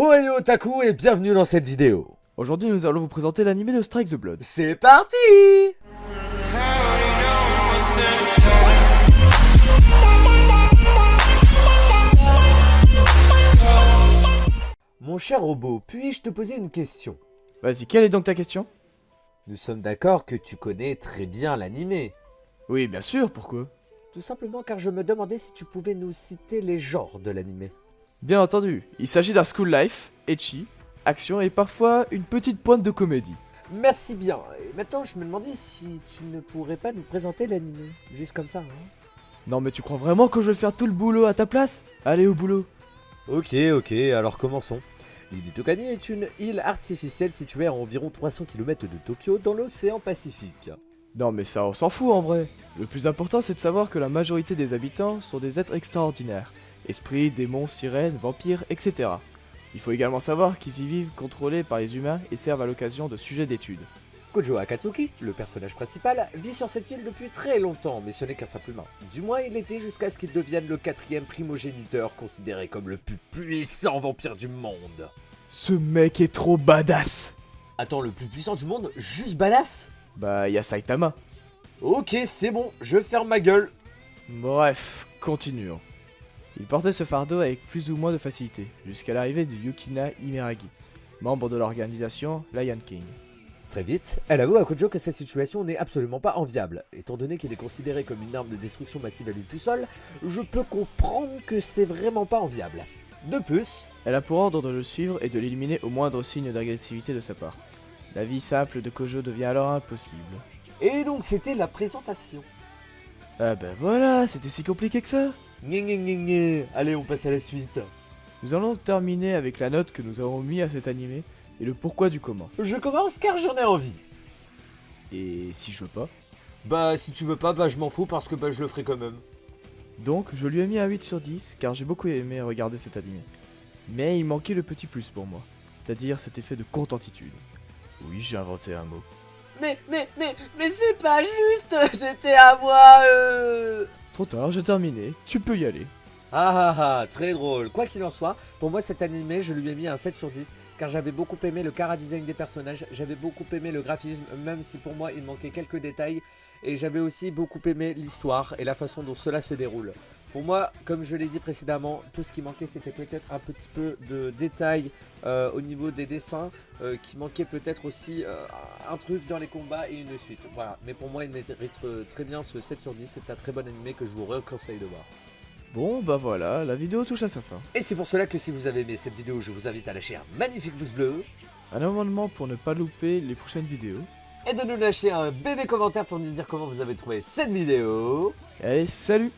Ohé otaku et bienvenue dans cette vidéo. Aujourd'hui, nous allons vous présenter l'anime de Strike the Blood. C'est parti! Mon cher robot, puis-je te poser une question? Vas-y, quelle est donc ta question? Nous sommes d'accord que tu connais très bien l'anime. Oui, bien sûr, pourquoi? Tout simplement car je me demandais si tu pouvais nous citer les genres de l'anime. Bien entendu, il s'agit d'un school life, ecchi, action et parfois une petite pointe de comédie. Merci bien. Et maintenant, je me demandais si tu ne pourrais pas nous présenter l'anime. Juste comme ça, hein. Non mais tu crois vraiment que je vais faire tout le boulot à ta place? Allez au boulot. Ok, alors commençons. L'île d'Itokami est une île artificielle située à environ 300 km de Tokyo dans l'océan Pacifique. Non mais ça on s'en fout en vrai. Le plus important c'est de savoir que la majorité des habitants sont des êtres extraordinaires. Esprits, démons, sirènes, vampires, etc. Il faut également savoir qu'ils y vivent contrôlés par les humains et servent à l'occasion de sujets d'études. Kojo Akatsuki, le personnage principal, vit sur cette île depuis très longtemps, mais ce n'est qu'un simple humain. Du moins il l'était jusqu'à ce qu'il devienne le 4e primogéniteur, considéré comme le plus puissant vampire du monde. Ce mec est trop badass. Attends, le plus puissant du monde, juste badass? Bah y a Saitama. Ok, c'est bon, je ferme ma gueule. Bref, continuons. Il portait ce fardeau avec plus ou moins de facilité, jusqu'à l'arrivée de Yukina Imeragi, membre de l'organisation Lion King. Très vite, elle avoue à Kojo que sa situation n'est absolument pas enviable. Étant donné qu'il est considéré comme une arme de destruction massive à lui tout seul, je peux comprendre que c'est vraiment pas enviable. De plus, Elle a pour ordre de le suivre et de l'éliminer au moindre signe d'agressivité de sa part. La vie simple de Kojo devient alors impossible. et donc c'était la présentation. Ah bah voilà, c'était si compliqué que ça. Allez, on passe à la suite. Nous allons terminer avec la note que nous avons mis à cet animé et le pourquoi du comment. Je commence car j'en ai envie. Et si je veux pas? Bah si tu veux pas, bah je m'en fous parce que bah je le ferai quand même. Donc je lui ai mis un 8 sur 10 car j'ai beaucoup aimé regarder cet animé. Mais il manquait le petit plus pour moi, c'est-à-dire cet effet de contentitude. Oui, j'ai inventé un mot. Mais c'est pas juste, c'était à moi Trop tard, j'ai terminé, tu peux y aller. Très drôle. Quoi qu'il en soit, pour moi cet animé, je lui ai mis un 7 sur 10 car j'avais beaucoup aimé le chara-design des personnages, j'avais beaucoup aimé le graphisme, même si pour moi il manquait quelques détails, et j'avais aussi beaucoup aimé l'histoire et la façon dont cela se déroule. Pour moi, comme je l'ai dit précédemment, tout ce qui manquait c'était peut-être un petit peu de détails au niveau des dessins, qui manquait peut-être aussi un truc dans les combats et une suite. Voilà, mais pour moi il mérite très bien ce 7 sur 10, c'est un très bon animé que je vous reconseille de voir. Bon bah voilà, la vidéo touche à sa fin. Et c'est pour cela que si vous avez aimé cette vidéo, je vous invite à lâcher un magnifique pouce bleu. Un amendement pour ne pas louper les prochaines vidéos. Et de nous lâcher un bébé commentaire pour nous dire comment vous avez trouvé cette vidéo. Allez, salut!